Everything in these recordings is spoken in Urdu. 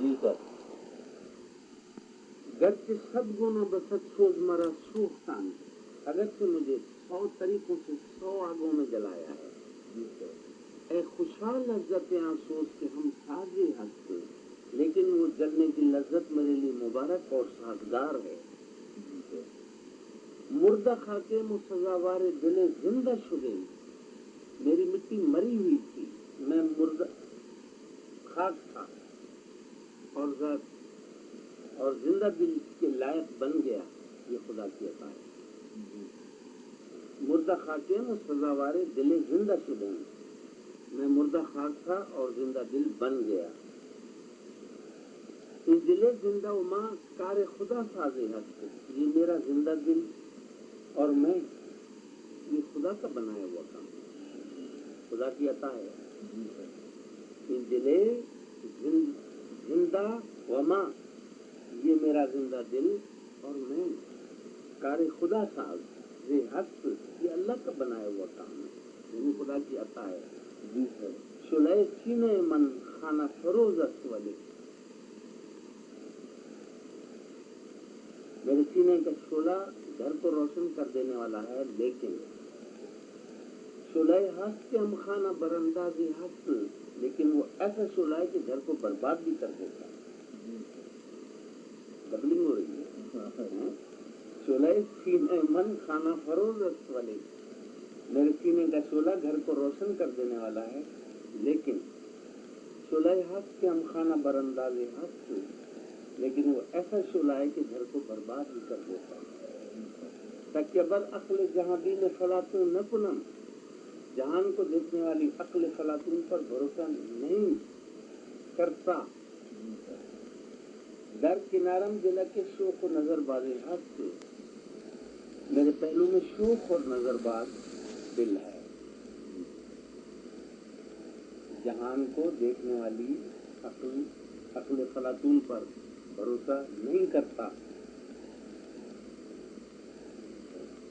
جی سر. گرچہ سدگنوں بسد سوز مرا سوختان، اگرچہ مجھے 100 طریقوں سے 100 آگوں میں جلایا ہے. جی سر. اے خوشحال لذت آسوس کے ہم سازی ہنستے، لیکن وہ جلنے کی لذت میرے لیے مبارک اور سازگار ہے. جی سر. مردہ خاکے سزاوار دل زندہ شدے، میری مٹی مری ہوئی تھی، میں مردہ خاک تھا اور ذات اور زندہ دل کے لائق بن گیا. یہ خدا کی عطا ہے. جی. مردہ خاکے سزاوار دل زندہ شدے، میں مردہ خاک تھا اور زندہ دل بن گیا. یہ دل زندہ ماں کار خدا سازے ہست، یہ میرا زندہ دل اور میں، یہ خدا کا بنایا ہوا کام، خدا کی عطا ہے. جی سر. یہ دل زندہ وما، یہ میرا زندہ دل اور میں، کار خدا ساز یہ ہست، یہ اللہ کا بنایا ہوا کام ہے، یعنی خدا کی عطا ہے. جی سر. شلے سینے من خانہ فروز است والے، میرے سینے کا شعلہ گھر کو روشن کر دینے والا ہے، لیکن شعلہ ہست کے ہم خانہ براندازی ہست، لیکن وہ ایسا شعلہ ہے کہ گھر کو برباد بھی کر دیتا ہے. ڈبلنگ ہو رہی ہے. شعلہ سینے من خانہ فروز است والے، میرے سینے کا شعلہ گھر کو روشن کر دینے والا ہے، لیکن شعلہ ہست کے ہم خانہ براندازی ہست، لیکن وہ ایسا شعلہ ہے کہ گھر کو برباد بھی کر دیتا ہے. تکبر عقل جہاں بین فلاطون نہ کنم، جہان کو دیکھنے والی عقل فلاطون پر بھروسہ نہیں کرتا. در کنارم دل کے شوق و نظر باز ہست، میرے پہلو میں شوق اور نظر باز دل ہے. جہان کو دیکھنے والی عقل فلاطون پر بھروسہ نہیں کرتا.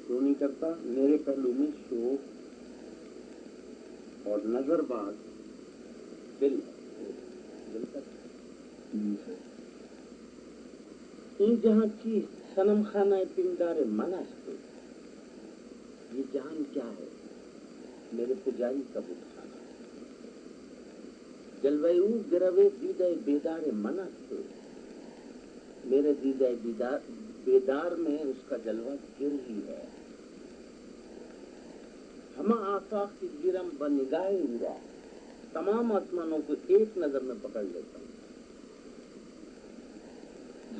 کیوں نہیں کرتا؟ میرے پہلو میں شوق اور نظر باز دل ہے. دل تک این جہاں چیز صنم خانہ پندار من است، یہ جہان کیا ہے؟ میرے پجاری کا بت خانہ. جلوہ او گروے دیدہ بیدار من است، میرے دیدہ بیدار میں اس کا جلوہ گر ہی ہے. ہمہ آفاق کی گرم بنگاہ ہوا، تمام آسمانوں کو ایک نظر میں پکڑ لیتا ہوں.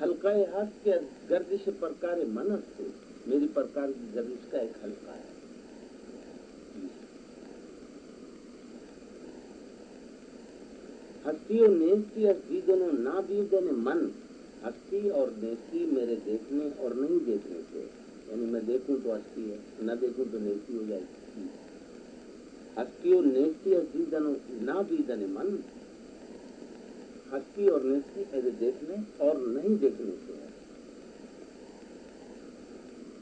حلقہ ہست کے گردش پرکار من است، میری پرکار کی گردش کا ایک حلقہ ہے. ہستی اور نیستی اور دیدن و نہ دیدن من، ہستی اور نیستی میرے دیکھنے اور نہیں دیکھنے سے، یعنی میں دیکھوں تو ہستی ہے، نہ دیکھوں تو نیستی ہو جائے گی. ہستی اور نیستی اور دیدن و نہ دیدن من، ہستی اور نیستی میرے دیکھنے اور نہیں دیکھنے سے ہے.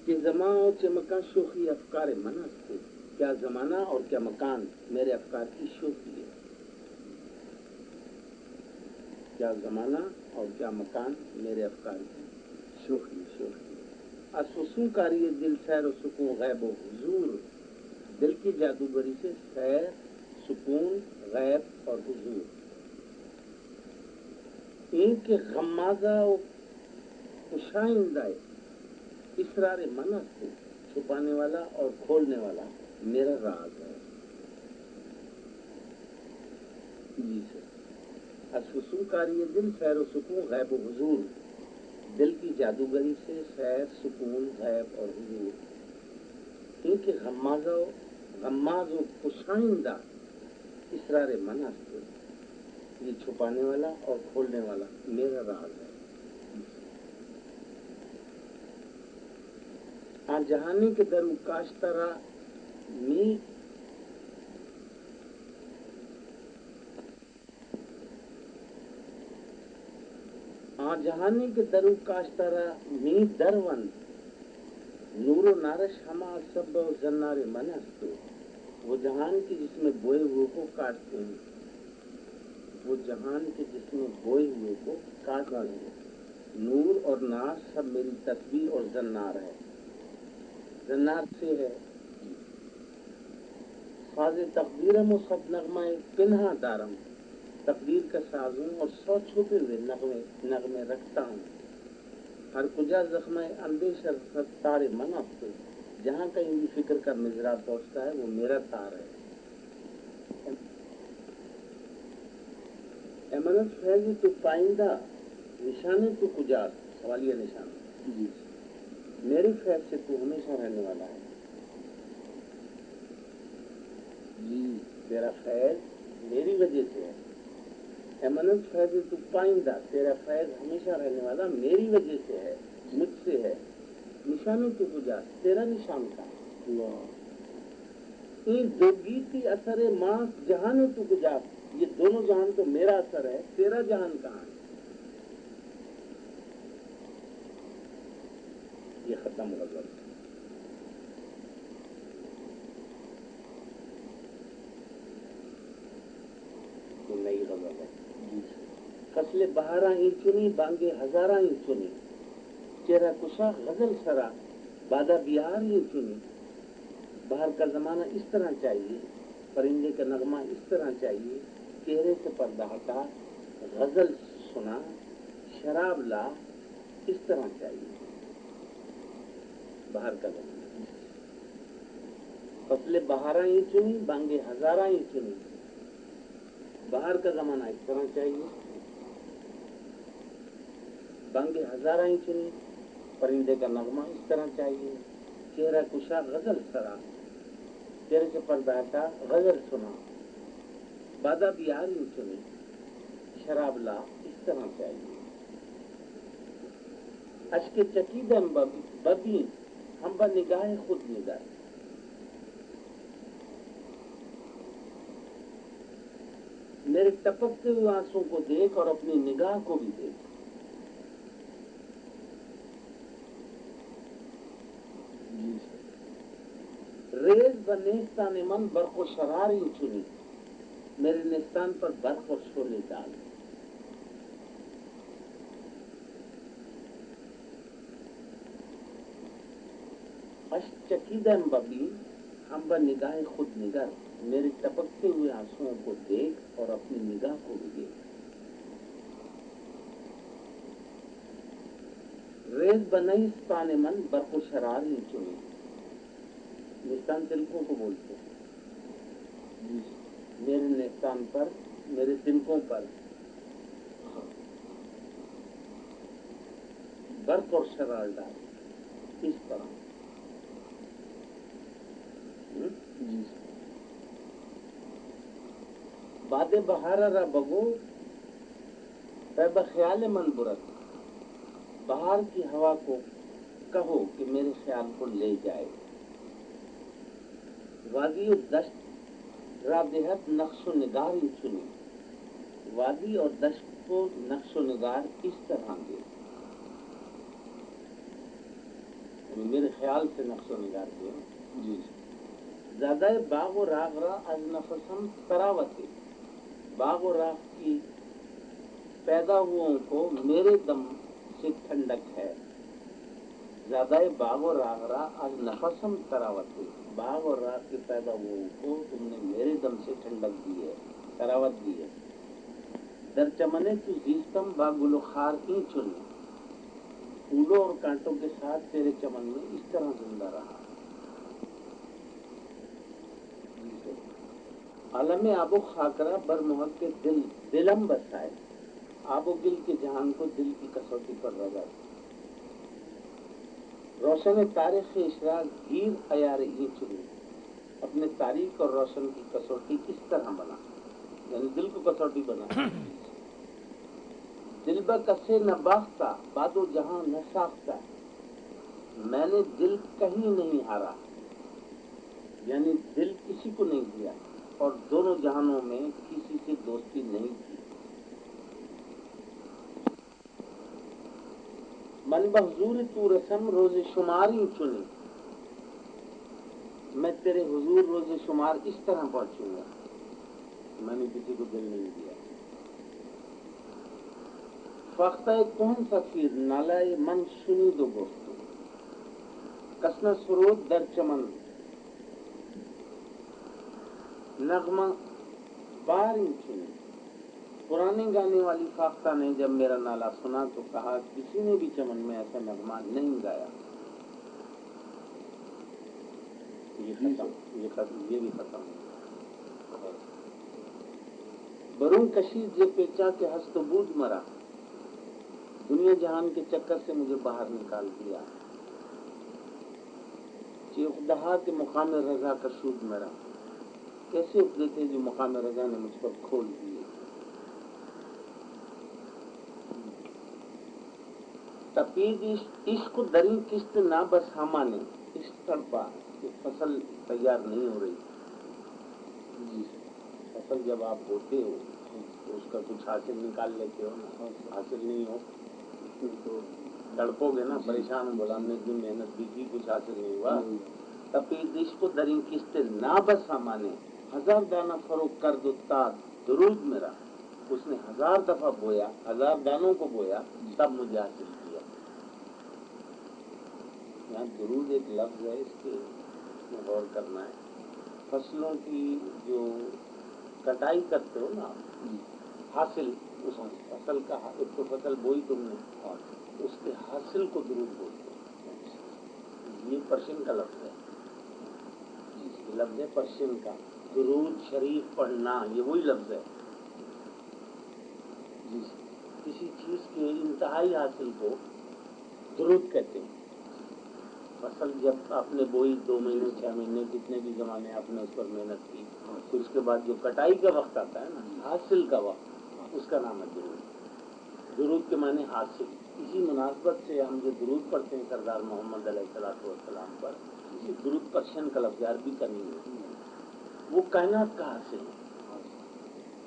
کہ زمان و چمکاں شوخی افکار من است، کیا زمانہ اور کیا مکان میرے افکار کی شوخی ہے. کیا زمانہ اور کیا مکان میرے افکار کی شوخی ہے. اسوسوں کاری دل سیر و سکون غیب و حضور، دل کی جادوگری سے سیر، سکون، غیب اور حضور. ان کے غمازہ و کشائندہ اسرار من است، چھپانے والا اور کھولنے والا میرا راز ہے. جی سر. اسوسوں کاری دل سیر و سکون غیب و حضور، دل کی جادوگری سے سیر، سکون، غیب اور حضور. ان کے غماز و کشائندہ اسرار من است، یہ چھپانے والا اور کھولنے والا میرا راز ہے. آ جہانی کے درو کاشترا می جہانی کے درو کاشترا می درون، نور و نارش ہما سب و زنار منست، وہ جہان کی جس میں بوئے ہوئے کو کاٹتے ہیں. وہ جہان کے جس میں بوئے ہوئے کو کاٹ رہے ہیں. نور اور نار سب میری تصویر اور زنار ہے. زنار سے ہے ساز تقدیرم و سب نغمہ پنہا دارم. تقدیر کا ساز ہوں اور 100 چھپے ہوئے نغمے رکھتا ہوں. ہر کجا زخمہ اندیشہ تار من افتے. جہاں کہیں بھی فکر کا مزرا پہنچتا ہے وہ میرا تار ہے. امنت فیض تو پائندہ نشانے تو کجا سوالیہ نشان. جی میرے فیض سے تو ہمیشہ رہنے والا ہے. جی تیرا فیض میری وجہ سے ہے. امنت فیض تو پائندہ تیرا فیض ہمیشہ رہنے والا میری وجہ سے ہے, مجھ سے ہے. نشانے تو کجا تیرا نشان کا. اللہ این دو گیتی اثر ماں جہان تو کجا. یہ دونوں جہان تو میرا اثر ہے, تیرا جہان کہاں ہے. یہ ختم غزل. یہ نئی غزل ہے. جی فصل بہاراں ہی چنی بانگے ہزاراں ہی چنی. چہرہ کشا غزل سرا بادہ بہار ہی چنی. باہر کا زمانہ اس طرح چاہیے, پرندے کا نغمہ اس طرح چاہیے. چہرے سے پردہ ہٹا غزل سنا, شراب لا اس طرح چاہیے. باہر کا زمانہ فصل بہاراں ہی چنی بانگے ہزاراں ہی چنی. باہر کا زمانہ اس طرح چاہیے, بانگے ہزاراں ہی چنی. پرندے کا نغمہ اس طرح چاہیے. چہرہ کشا غزل سرا چہرے سے پردہ ہٹا غزل سنا. بادہ بہار ہی چنی. شراب لا اس طرح چاہیے. اشک چکیدم بدی ہم با نگاہ خود نگر. میرے ٹپکتے ہوئے آنسوں کو دیکھ اور اپنی نگاہ کو بھی دیکھ. جی ریز ب نیستان من برق و شرار ہی چنی. میرے نیستان پر برق اور شعلے ڈال. اشک چکیدم ببی ہم با نگاہ خود نگر. میرے ٹپکتے ہوئے آنسوؤں کو دیکھ اور اپنی نگاہ کو بھی دیکھ. ریز بنستان من برق و شرار ہی چنی. نیستان تلکوں کو بولتے ہیں. جی میرے نیستان پر میرے تلکوں پر برق اور شرار ڈال. اس طرح جی باد بہارا را بگو بے بخیال من برت. بہار کی ہوا کو کہو کہ میرے خیال کو لے جائے. وادی و دشت را بےحد نقش و نگار ہی چنی. وادی اور دشت کو نقش و نگار اس طرح دے, یعنی میرے خیال سے نقش و نگار دے. جی زیادہ باغ و راغ را از نفسم تراوتی. باغ و راغ کی پیدا ہوں کو میرے دم سے ٹھنڈک ہے. زیادہ باغ و راغ را از نفسم تراوتی. باغ اور راغ کے پیدا ہوں کو تم نے میرے دم سے ٹھنڈک دی ہے, تراوت دی ہے. در چمنے تو زیستم با گل و خار ہی چنی. پھولوں اور کانٹوں کے ساتھ تیرے چمن میں اس طرح زندہ رہا. عالم آب و خاکرہ بر محق کے دلم بسائے. آب و گل کے جہان کو دل کی کسوٹی پر رگڑ. روشن تاریخ اشراق گیر عیار ہی چنی. اپنے تاریخ اور روشن کی کسوٹی اس طرح بنا, یعنی دل کو کسوٹی بنا. دل بہ کسے نہ باختہ باد و جہاں نہ ساختہ. میں نے دل کہیں نہیں ہارا, یعنی دل کسی کو نہیں دیا اور دونوں جہانوں میں کسی سے دوستی نہیں کی. من بحضور تو رسم روز شمار ہی چنی. میں تیرے حضور روز شمار اس طرح پہنچوں گا. میں نے کسی کو دل نہیں دیا. فاختہ کون سفید نالائے من شنید و گفتو کسنا سرود در چمن نغمہ بار چنی. پرانے گانے والی فاختہ نے جب میرا نالا سنا تو کہا کسی نے بھی چمن میں ایسا نغمہ نہیں گایا. یہ بھی ختم. برون کشید یہ پیچا کہ ہست و بود مرا. دنیا جہان کے چکر سے مجھے باہر نکال دیا. چیخ دہا کہ مقام رضا کا شود میرا. کیسے اپنے تھے جو مقام رضا نے مجھ پر کھول دیے. تپید عشق دری قسط نہ بس ہمانے. عشق تڑپا کہ فصل تیار نہیں ہو رہی. فصل جب آپ بوتے ہو تو اس کا کچھ حاصل نکال لیتے ہو نا. حاصل نہیں ہو تو تڑپو گے نا, پریشان ہو. بولا ہم نے اتنی محنت بھی کی, کچھ حاصل نہیں ہوا. تپید عشق دری قسط نہ بس ہمانے. ہزار دانہ فروغ کر دو تا درود میرا. اس نے 1000 دفعہ بویا, 1000 دانوں کو بویا, تب مجھے حاصل کیا. یہاں درود ایک لفظ ہے, اس کے غور کرنا ہے. فصلوں کی جو کٹائی کرتے ہو نا حاصل, اس فصل کا ایک تو فصل بوئی تم نے, اس کے حاصل کو درود بولتے ہیں. یہ پرشین کا لفظ ہے. لفظ ہے پرشین کا. درود شریف پڑھنا یہ وہی لفظ ہے. کسی چیز کے انتہائی حاصل کو درود کہتے ہیں. فصل جب آپ نے بوئی 2 مہینے 6 مہینے جتنے بھی زمانے آپ نے اس پر محنت کی, پھر اس کے بعد جو کٹائی کا وقت آتا ہے نا, حاصل کا وقت, اس کا نام ہے درود. درود کے معنی حاصل. اسی مناسبت سے ہم جو درود پڑھتے ہیں سردار محمد علیہ السلام پر, اسی درود پرشین کا لفظ, عربی کا نہیں ہے. وہ کائنات کا حاصل ہے.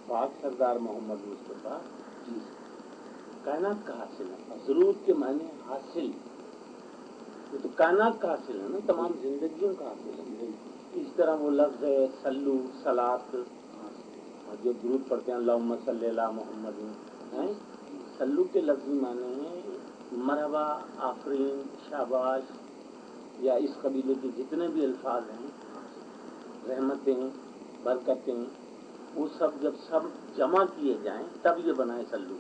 پاک سردار محمد مصطفیٰ کائنات کا حاصل ہے. درود کے معنی حاصل. یہ تو کائنات کا حاصل ہے نا, تمام زندگیوں کا حاصل ہے. اس طرح وہ لفظ ہے سلو, صلاۃ, جو درود پڑھتے ہیں اللہم صلی علی محمد. سلو کے لفظی معنی ہیں مرحبا, آفرین, شاباش, یا اس قبیلے کے جتنے بھی الفاظ ہیں, رحمتیں, برکتیں, وہ سب جب سب جمع کیے جائیں تب یہ بنائے سلو.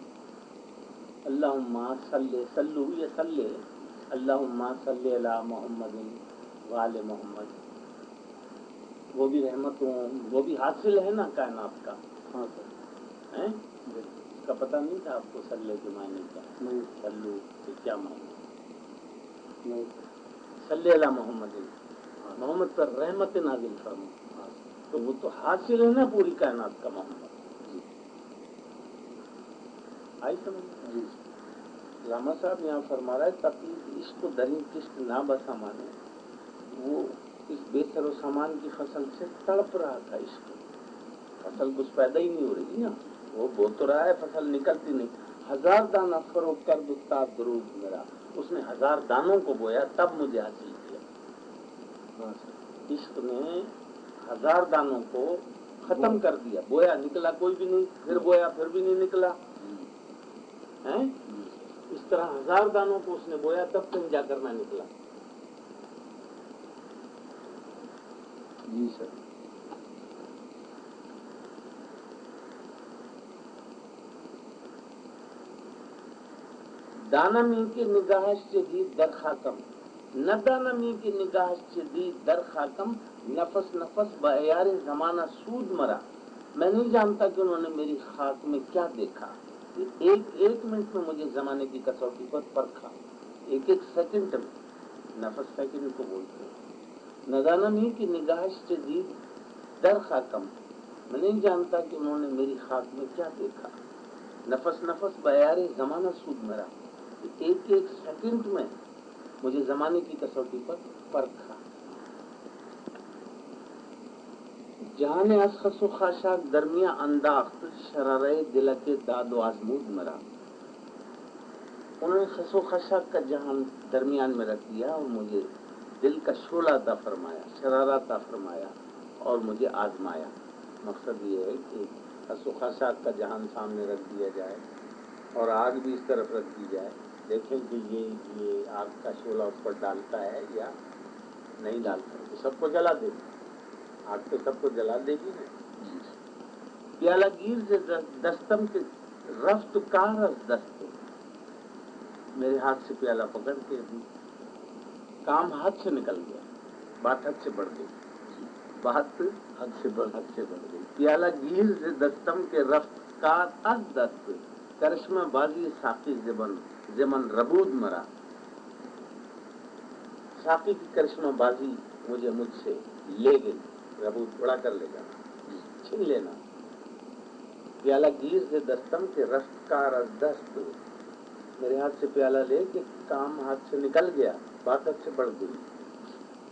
اللہم صلی, سلو یہ صلی, اللہم صلی علی محمد وآل محمد. وہ بھی رحمتوں, وہ بھی حاصل ہے نا کائنات کا. اس کا پتہ نہیں تھا آپ کو صلی کے معنی کیا؟ سلو کے کیا معنی؟ صلی علی محمد, محمد پر رحمت نازل فرما. تو وہ تو حاصل ہے نا پوری کائنات کا محمد. آئی سمجھ؟ علامہ صاحب یہاں فرما رہا ہے تقید عشق و دری قسط نہ بس ہمانے. وہ اس بے سر و سامان کی فصل سے تڑپ رہا تھا. عشق فصل کچھ پیدا ہی نہیں ہو رہی نا, وہ بو تو رہا ہے, فصل نکلتی نہیں. 1000 دانہ فروغ کر دو تا درود میرا. اس نے 1000 دانوں کو بویا تب مجھے حاصل کیا. عشق نے 1000 دانوں کو ختم کر دیا. بویا نکلا کوئی بھی نہیں, پھر بویا پھر بھی نہیں نکلا. اس طرح 1000 دانوں کو اس نے بویا تب تم جا کر میں نکلا. جی سر. دانمی کی نگاہش جدید در خاکم, نہ دانمی کی نگاہش جدید در خاکم, نفس نفس بعیار زمانہ سود مرا. میں نہیں جانتا کہ انہوں نے میری خاک میں کیا دیکھا. ایک منٹ میں مجھے زمانے کی کسوٹی پر پرکھا. ایک سیکنڈ میں, نفس سیکنڈ کو بولتے ہیں. نہ دانمی کی نگاہش جدید در خاکم, میں نہیں جانتا کہ انہوں نے میری خاک میں کیا دیکھا. نفس نفس بعیار زمانہ سود مرا, ایک سیکنڈ میں مجھے زمانے کی کسوٹی پر پرکھا. جہاں نے از خس و خاشاک درمیاں انداخت, شرارے دل کے داد و آزمود مرا. انہوں نے خس و خاشاک کا جہان درمیان میں رکھ دیا اور مجھے دل کا شعلہ عطا فرمایا, شرارہ عطا فرمایا اور مجھے آزمایا. مقصد یہ ہے کہ خس و خاشاک کا جہان سامنے رکھ دیا جائے اور آگ بھی اس طرف رکھ دی جائے، دیکھیں کہ یہ آگ کا شعلہ اس پر ڈالتا ہے یا نہیں ڈالتا ہے، تو سب کو جلا دے گی، آگ تو سب کو جلا دے گی نا۔ پیالہ گیر سے دستم کے رفت کار از دست، میرے ہاتھ سے پیالہ پکڑ کے کام ہاتھ سے نکل گیا، بات حد سے بڑھ گئی، بات حد سے بڑھ گئی۔ پیالہ گیر سے دستم کے رفت کار از دست، کرشمہ بازی ساقی زمن ربود مرا، ساقی کی کرشمہ بازی مجھ سے لے گئی، ربود اڑا کر لے جانا، چھین لینا۔ پیالہ گیر سے دستم کے رفت کار از دست، میرے ہاتھ سے پیالہ لے کے کام ہاتھ سے نکل گیا، بات حد سے بڑھ گئی۔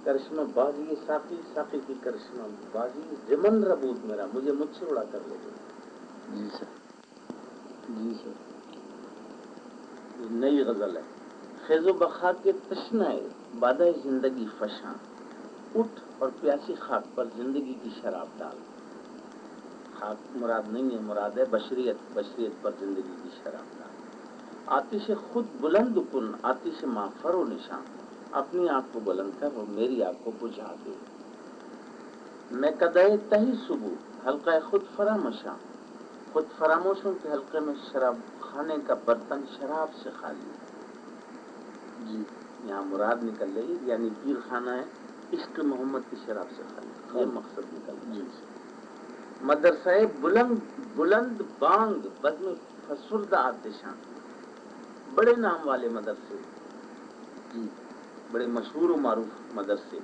کرشمہ بازی ساقی، ساقی کی کرشمہ بازی زمن ربود میرا، مجھ سے اڑا کر لے گئی۔ جی سر، جی سر۔ نئی غزل ہے۔ خیز و بخا کے تشنہ بادہ زندگی فشاں، اٹھ اور پیاسی خاک پر زندگی کی شراب ڈال۔ خاک مراد نہیں ہے، مراد ہے بشریت پر زندگی کی شراب ڈال۔ آتش خود بلند کن، آتش ماں فرو نشاں، اپنی آنکھ کو بلند کر اور میری آنکھ کو بجھا دے۔ میں قدح تہی صبح حلقہ خود فرامشاں، خود فراموشوں کے حلقے میں شراب خانے کا برتن شراب سے خالی۔ جی، یہاں مراد نکل رہی یعنی پیر خانہ ہے، عشق محمد کی شراب سے خالی، یہ مقصد نکل رہا ہے۔ مدرسہ بلند بانگ بزم فسردہ آتشاں، بڑے نام والے مدرسے، بڑے مشہور و معروف مدرسے۔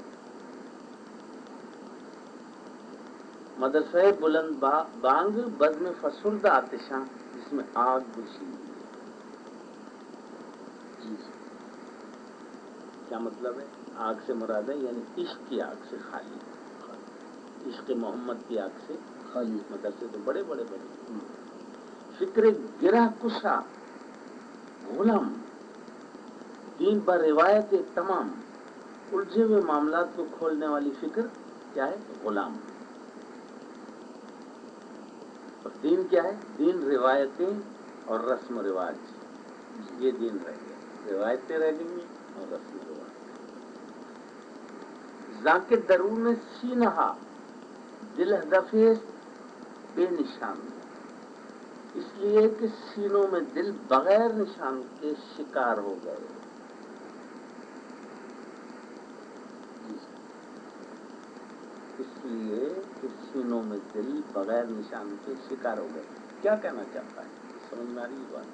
مدرسہ بلند بانگ بزم فسردہ آتشاں، جس میں آگ بجھی ہوئی ہے۔ کیا مطلب ہے؟ آگ سے مراد ہے یعنی عشق کی آگ سے خالی، عشق محمد کی آگ سے خالی مدرسے تو بڑے بڑے بڑے۔ فکر گرہ کشا غلام، دین پر روایت تمام، الجھے ہوئے معاملات کو کھولنے والی فکر کیا ہے؟ غلام۔ اور دین کیا ہے؟ دین روایتیں اور رسم و رواج، یہ دین رہ گیا، روایتیں رہ گئی اور رسم و رواج۔ ذاکر درون سینہا دل ہدف بے نشان، اس لیے کہ سینوں میں دل بغیر نشان کے شکار ہو گئے۔ اس لیے کہ سینوں میں دل بغیر نشان کے شکار ہو گئے۔ کیا کہنا چاہتا ہے؟ سمجھ میں آ رہی بات؟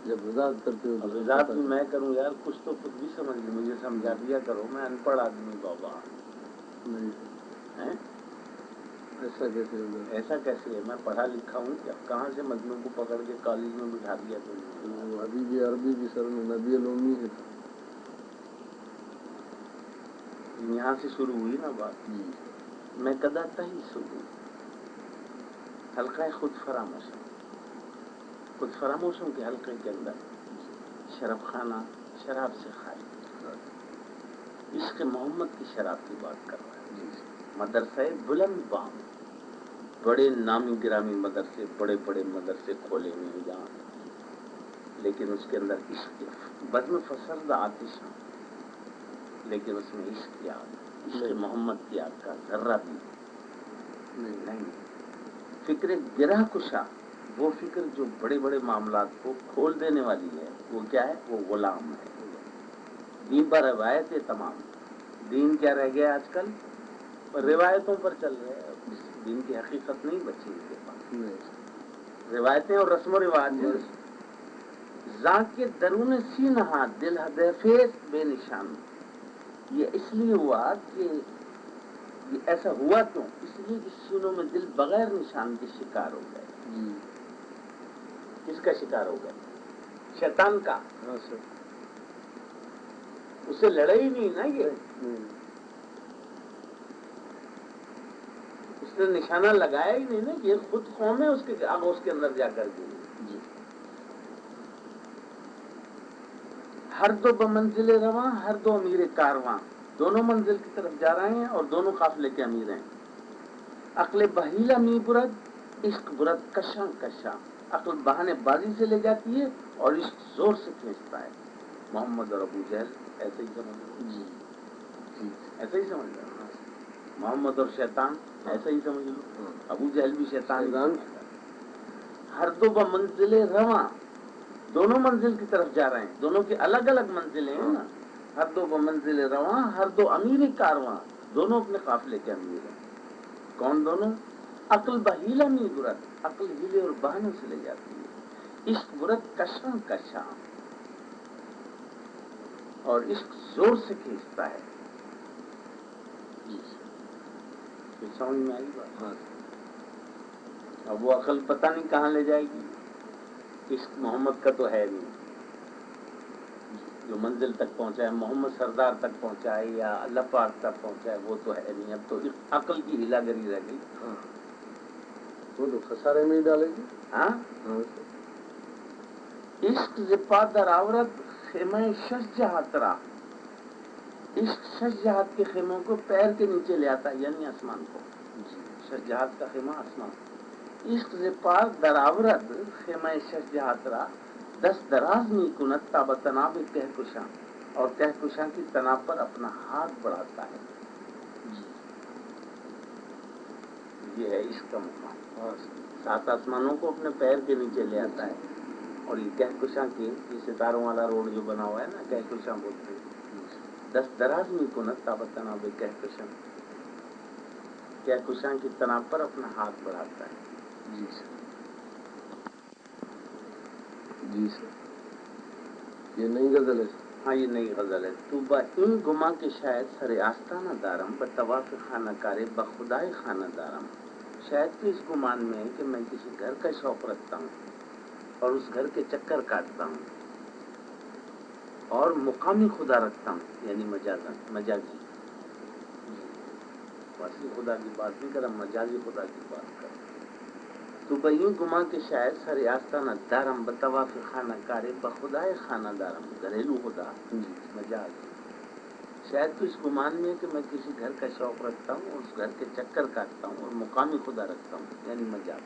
جب وضاحت کرتے ہو، وضاحت بھی میں کروں یار، کچھ تو خود بھی سمجھ لیں، مجھے سمجھا دیا کرو، میں ان پڑھ آدمی بابا۔ نہیں ایسا کیسے ہوگا؟ ایسا کیسے ہے؟ میں پڑھا لکھا ہوں کیا؟ کہاں سے مجموع کو پکڑ کے کالج میں بٹھا دیا تم نے؟ وہ ابھی بھی عربی بھی سر میں نبی الومی ہے، یہاں سے شروع ہوئی نا بات۔ میں قدہ تہی صبح حلقہ خود فراموشوں، خود فراموشوں کے حلقے کے اندر شراب خانہ شراب سے خالی، عشق محمد کی شراب کی بات کر رہا ہے۔ مدرسہ بلند بانگ، بڑے نامی گرامی مدرسے، بڑے بڑے مدرسے کھولے ہوئے ہیں جہاں، لیکن اس کے اندر عشق بزم فسردہ آتشاں، لیکن اس میں عشق کی آگ، عشق محمد کی آگ کا ذرہ بھی نہیں۔ فکر گرہ کشا، وہ فکر جو بڑے بڑے معاملات کو کھول دینے والی ہے، وہ کیا ہے؟ وہ غلام ہے۔ دین پر روایت تمام، دین کیا رہ گیا آج کل؟ روایتوں پر چل رہے ہیں، دین کی حقیقت نہیں بچی ان کے پاس، روایتیں اور رسم و رواج۔ ذاکر درون سینہا دل ہدفیس بے نشان، یہ اس لیے ہوا کہ یہ ایسا ہوا کیوں؟ اس لیے کہ سینوں میں دل بغیر نشان کے شکار ہو گئے۔ کس کا شکار ہو گئے؟ شیطان کا۔ اسے لڑے ہی نہیں نا، یہ اس نے نشانہ لگایا ہی نہیں نا، یہ خود قوم ہے اس کے آگے، اس کے اندر جا کر کے ہر دو بمنزل رواں، ہر دو امیر کارواں، دونوں منزل کی طرف جا رہے ہیں اور دونوں قافلے کے امیر ہیں۔ عقل بحیلہ می برد، عشق برد کشاں کشاں، عقل بہانے بازی سے لے جاتی ہے اور عشق زور سے کھینچتا ہے. محمد اور ابو جہل ایسے ہی سمجھ لو. جی ایسا ہی سمجھ لو. محمد اور شیطان ایسا ہی سمجھ لو. ابو جہل بھی شیطان ہی شیطان. سمجھتا ہے. ہر دو بمنزل رواں، دونوں منزل کی طرف جا رہے ہیں. دونوں کی الگ الگ منزلیں ہیں نا. ہر دو بمنزل رواں، ہر دو امیر کارواں، دونوں اپنے قافلے کے امیر ہیں. کون دونوں؟ عقل بہیلا می برت، عقل ہیلے اور بہانوں سے لے جاتی ہے. عشق برت کشاں کشاں، اور عشق زور سے کھینچتا ہے. یہ سمجھ میں آئی بات؟ ہاں. اب وہ عقل پتہ نہیں کہاں لے جائے گی. عشق محمد کا تو ہے نہیں جو منزل تک پہنچا ہے، محمد سردار تک پہنچا ہے یا اللہ پاک تک پہنچا ہے، وہ تو ہے نہیں. اب تو عقل کی ہلا گری رہ گئی. ہاں وہ تو خسارے میں ہی ڈالے گی. ہاں. عشق زپا در عورت خیمہ شش جہات را، عشق شش جہات کے خیموں کو پیر کے نیچے لے آتا ہے، یعنی آسمان کو. شش جہات کا خیمہ آسمان. عشق زپا در عورت خیمہ شش جہات را، دست دراز می کند تا بتناب کہکشاں، اور کہکشاں کی تناب پر اپنا ہاتھ بڑھاتا ہے. یہ ہے عشق کا مقام. سات آسمانوں کو اپنے پیر کے نیچے لے آتا ہے. اور یہ کہکشاں کے یہ ستاروں والا روڈ جو بنا ہوا ہے نا، کہکشاں بولتے ہیں. دست دراز می کند تا بتناب کہکشاں، کہکشاں کی تناب پر اپنا ہاتھ بڑھاتا ہے. جی سر. جی سر. یہ نئی غزل ہے. ہاں یہ نئی غزل ہے. تو با این گما کہ شاید سر آستانہ دارم، بطواف خانہ کارے بخدائے خانہ دارم. شاید کہ اس گمان میں کہ میں کسی گھر کا شوق رکھتا ہوں اور اس گھر کے چکر کاٹتا ہوں، اور مقامی خدا رکھتا ہوں، یعنی مجازی. واصلی خدا کی بات نہیں کر رہا، مجازی خدا کی بات کر رہا. تو بہین گما کہ شاید سر آستانہ دارم، بطواف خانہ کارے بخدائے خانہ دارم. گھریلو خدا مجاز. شاید تو اس گمان میں کہ میں کسی گھر کا شوق رکھتا ہوں اور اس گھر کے چکر کاٹتا ہوں اور مقامی خدا رکھتا ہوں، یعنی مجاز.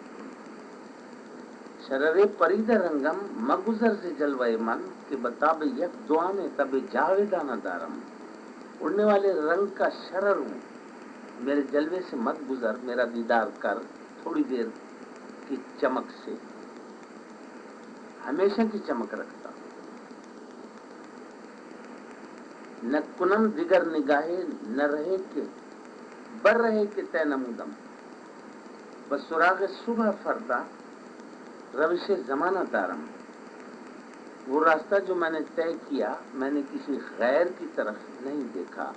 شرر پرید رنگم مگذر سے جلوہ من، کہ بتاب یک دعا میں تب جاویدانہ دارم. اڑنے والے رنگ کا شرر ہوں، میرے جلوے سے مت گزر، میرا دیدار کر تھوڑی دیر کی چمک سے، ہمیشہ کی چمک رکھتا ہوں. نہ کنم دیگر نگاہے نہ رہے کہ بر رہے کہ تے نمودم، بس سراغ صبح فردا روش زمانہ دارم. وہ راستہ جو میں نے طے کیا میں نے کسی غیر کی طرف نہیں دیکھا،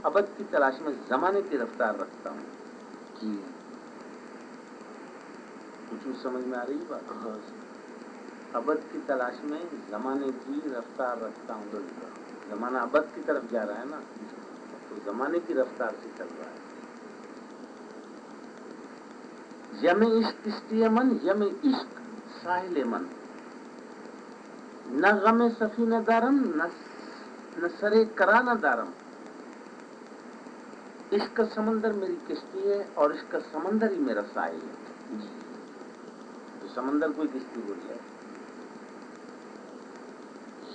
ابد کی تلاش میں زمانے کی رفتار رکھتا ہوں. کچھ سمجھ میں آ رہی بات؟ ابد کی تلاش میں زمانے کی رفتار رکھتا ہوں. زمانہ ابد کی طرف جا رہا ہے نا، تو زمانے کی رفتار سے چل رہا ہے. یم عشق کشتی من، یم عشق ساحل من، نہ غم سفینہ دارم نہ سرے کرانہ دارم. عشق کا سمندر میری کشتی ہے اور عشق کا سمندر ہی میرا ساحل ہے. تو سمندر کوئی کشتی بول جائے.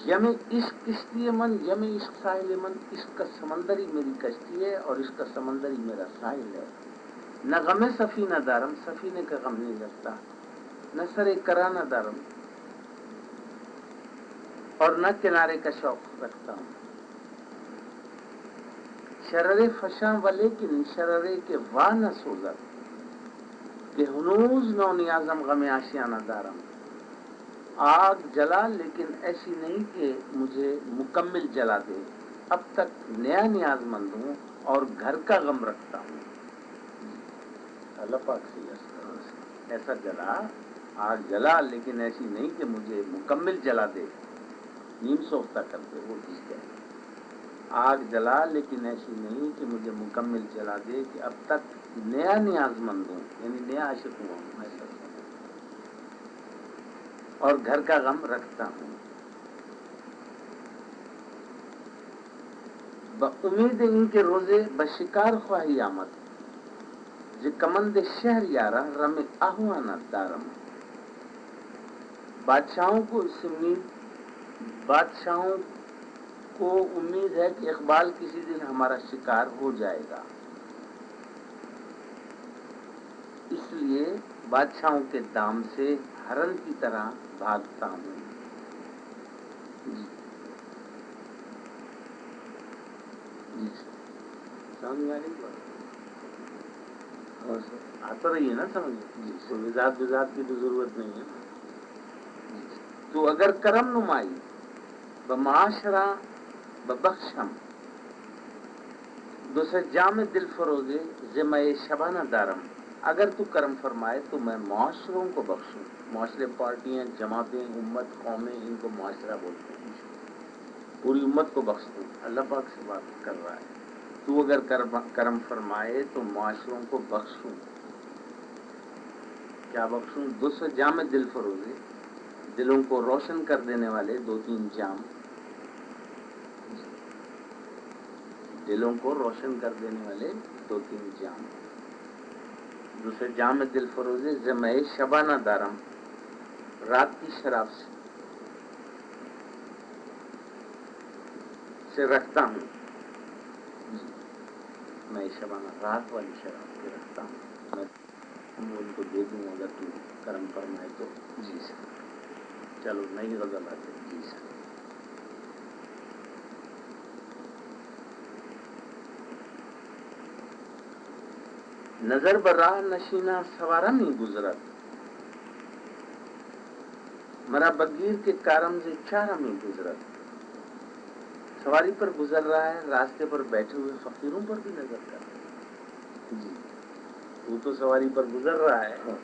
یم عشق کشتی من، یم عشق ساحل من، عشق کا سمندر ہی میری کشتی ہے اور عشق کا سمندر ہی میرا ساحل ہے. نہ غم سفینہ دارم، سفینے کا غم نہیں رکھتا، نہ سرے کرانہ دارم، اور نہ کنارے کا شوق رکھتا ہوں. شررے فشاں والے کی شررے کے واہ نہ سوزد، کہ ہنوز نو نیازم غم آشیانہ دارم. آگ جلا لیکن ایسی نہیں کہ مجھے مکمل جلا دے، اب تک نیا نیاز مند ہوں اور گھر کا غم رکھتا ہوں. اللہ پاک سے ایسا جلا، آگ جلا لیکن ایسی نہیں کہ مجھے مکمل جلا دے، نیم سوختہ کر دے. وہ چیز کیا ہے؟ آگ جلا لیکن ایسی نہیں کہ مجھے مکمل جلا دے، کہ اب تک نیا نیاز مند ہوں، یعنی نیا عاشق ہوا ہوں ایسا، اور گھر کا غم رکھتا ہوں. امید ان کے روزے بشکار خواہی آمد، ز کمند شہر یارہ رم آہوانہ دارم. بادشاہوں کو امید ہے کہ اقبال کسی دن ہمارا شکار ہو جائے گا، اس لیے بادشاہوں کے دام سے ہرن کی طرح بھاگتا ہوں۔ جی جی سمجھ میں آ رہی بات؟ ہاں سر، آتا رہی ہے نا سمجھ؟ جی تو وزاد کی تو ضرورت نہیں ہے نا۔ تو اگر کرم نمائی بمعاشرہ ببخشم دوسرے جام دل فروزے ذمہ شبانہ دارم، اگر تو کرم فرمائے تو میں معاشروں کو بخشوں۔ معاشرے پارٹیاں، جماعتیں، امت، قومیں، ان کو معاشرہ بولتے ہیں۔ پوری امت کو بخش دوں۔ اللہ پاک سے بات کر رہا ہے، تو اگر کرم فرمائے تو معاشروں کو بخشوں۔ کیا بخشوں؟ دوسرے جام دل فروزے، دلوں کو روشن کر دینے والے 2-3 جام، دلوں کو روشن کر دینے والے 2-3 جام۔ دوسرے جام دل فروزے ذمہ شبانہ دارم، رات کی شراب سے رکھتا ہوں۔ میں شبانہ رات والی شراب سے رکھتا ہوں، میں ان کو دے دوں اگر تو کرم فرمائے تو۔ جی سر، چلو نئی غزل آتے۔ جی سر، نظر براہ نشینہ سوارا نہیں گزرت، مرا بگیر کے کارم سے چارہ میں گزرت۔ سواری پر گزر رہا ہے، راستے پر بیٹھے ہوئے فقیروں پر بھی نظر کر رہا ہے۔ جی وہ تو سواری پر گزر رہا ہے، ہاں،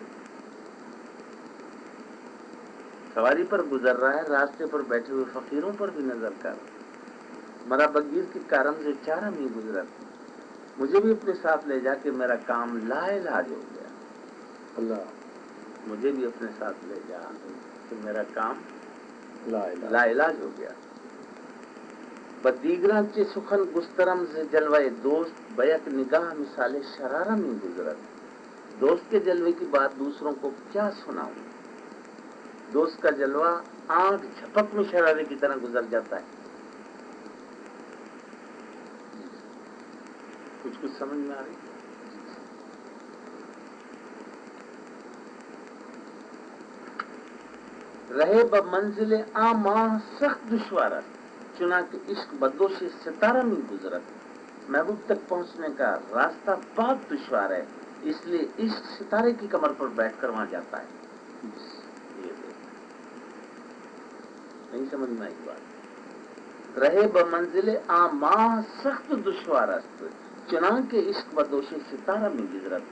سواری پر گزر رہا ہے، راستے پر بیٹھے ہوئے فقیروں پر بھی نظر کر رہا ہے۔ مرا بگیر کے کارم سے چارہ میں گزرت، مجھے بھی اپنے ساتھ لے جا کہ میرا کام لا علاج ہو گیا۔ اللہ، مجھے بھی اپنے ساتھ لے جا کہ میرا کام لا لا علاج ہو گیا۔ بدیگراں چے سخن گسترم سے جلوہ دوست، بیک نگاہ مثال شرارہ میں گزرت۔ دوست کے جلوے کی بات دوسروں کو کیا سناؤں، دوست کا جلوہ آنکھ جھپک میں شرارے کی طرح گزر جاتا ہے۔ کچھ سمجھ میں آ رہی ہے؟ رہے بمنزل آماں سخت دشوارت، چنانکہ عشق بدوش ستارہ میں گزرت۔ محبوب تک پہنچنے کا راستہ بہت دشوار ہے، اس لیے عشق ستارے کی کمر پر بیٹھ کر وہاں جاتا ہے۔ یہ نہیں سمجھ میں آئی بات؟ رہے بمنزل آماں سخت دشوارت، چنانکہ عشق بدوش ستارہ میں گزرت۔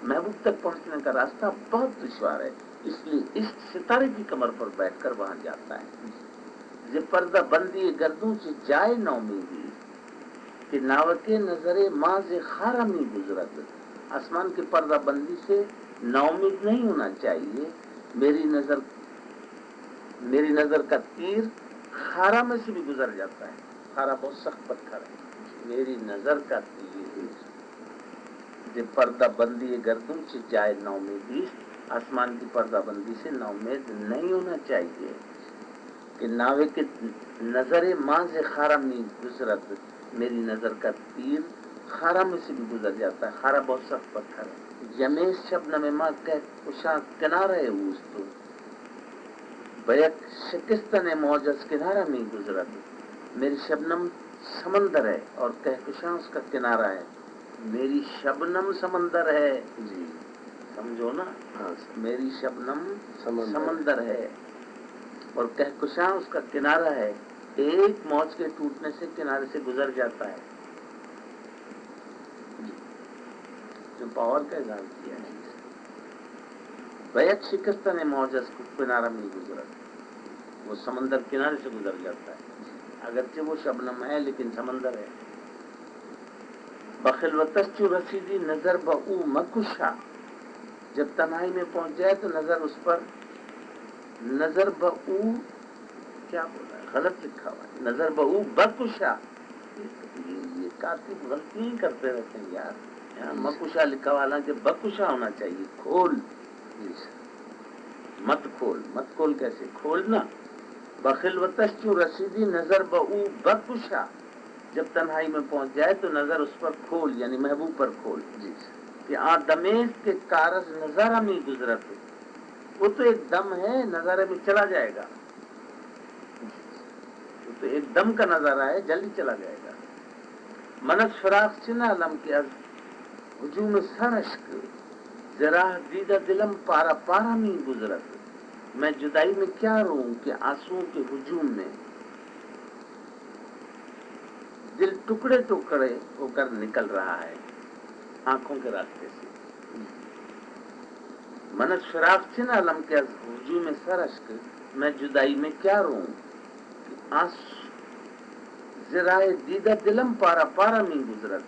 محبوب تک پہنچنے کا راستہ بہت دشوار ہے، اس لیے عشق ستارے کی کمر پر بیٹھ کر وہاں جاتا ہے۔ ز پردہ بندی گردوں سے جائے نومیدی، کہ ناوکے نظر ماں سے خارہ میں گزرت۔ آسمان کی پردہ بندی سے ناامید نہیں ہونا چاہیے۔ میری نظر کا تیر خارہ میں سے بھی گزر جاتا ہے۔ خارہ بہت سخت پتھر ہے۔ میری نظر کا تیر ز پردہ بندی گردوں سے جائے نومیدی، آسمان کی پردہ بندی سے ناامید نہیں ہونا چاہیے۔ کہ ناوے کے نظر ماں سے خارہ میں گزرت، میری نظر کا تیر خارہ میں سے بھی گزر جاتا ہے۔ خارہ بہت سخت پتھر ہے۔ یمیش شبنم ماں کہ کشاں کنارہ اوست، بیک شکستن موجز کنارہ میں گزرت۔ میری شبنم سمندر ہے اور کہکشاں اس کا کنارہ ہے۔ میری شبنم سمندر ہے، جی سمجھو نا، ہاں سر، میری شبنم سمندر سمندر ہے اور کہکشاں اس کا کنارہ ہے۔ ایک موج کے ٹوٹنے سے کنارے سے گزر جاتا ہے۔ جو پاور کا اظہار کیا ہے، بیک شکستن موجز کنارہ میں گزرت، وہ سمندر کنارے سے گزر جاتا ہے، اگرچہ وہ شبنم ہے لیکن سمندر ہے۔ بخلوتش چو رسیدی نظر بہو مکشا، جب تنہائی میں پہنچ جائے تو نظر اس پر، نظر بہو کیا بولا ہے، غلط لکھا ہوا ہے، نظر بہو بکشا۔ یہ کاتب غلطی کرتے رہتے ہیں یار، یہاں مکشا لکھا ہوا، حالانکہ بکشا ہونا چاہیے، کھول۔ مت کھول کیسے کھولنا؟ بخلوتش رسیدی نظر بہو بکشا، جب تنہائی میں پہنچ جائے تو نظر اس پر کھول، یعنی محبوب پر کھول، جی کہ آدمیز کے کارز نظارہ میں گزرت، وہ تو ایک دم ہے، نظارے میں چلا جائے گا، وہ تو ایک دم کا نظارہ ہے، جلدی چلا جائے گا۔ منت فراق چنا علم کے از ہجوم سرشک، زراح دیدہ دلم پارا پارا میں گزرت، میں جدائی میں کیا روں کہ آنسوؤں کے ہجوم میں دل ٹکڑے ٹکڑے ہو کر نکل رہا ہے آنکھوں کے راستے سے۔ منت فراق چن علم کے از ہجوم سرشک، میں جدائی میں کیا روں کہ ذرائع دیدہ دلم پارا پارا میں گزرت،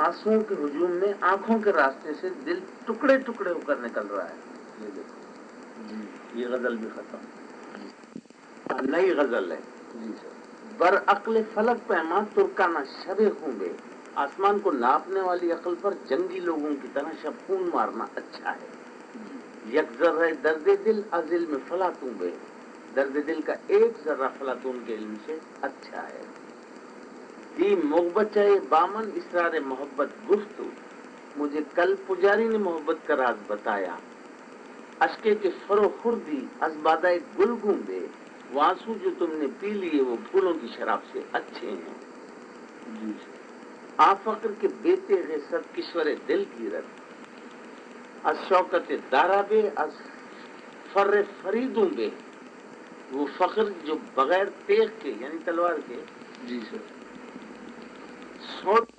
آنسوؤں کے ہجوم میں آنکھوں کے راستے سے دل ٹکڑے ٹکڑے ہو کر نکل رہا ہے۔ یہ دیکھو، یہ غزل بھی ختم، نئی غزل ہے۔ جی سر۔ بر عقل فلک پیما ترکانہ شب خون بے، آسمان کو ناپنے والی عقل پر جنگی لوگوں کی طرح شب خون مارنا اچھا ہے۔ یک ذرہ درد دل از علم فلاطوں بے، درد دل کا ایک ذرہ فلاطون کے علم سے اچھا ہے۔ دی مغبچہ بامن اسرار محبت گفتو، مجھے کل پجاری نے محبت کا راز بتایا۔ اشکے کے فرو خوردی از بادۂ گل گھومبے، وہ آنسو جو تم نے پی لیے وہ پھولوں کی شراب سے اچھے ہیں۔ جی آ فقر کے بیتے غیست کشور دل گیرت، از شوکت دارا بے از فر فریدوں بے، وہ فخر جو بغیر تیغ کے یعنی تلوار کے جی سر۔ سوچ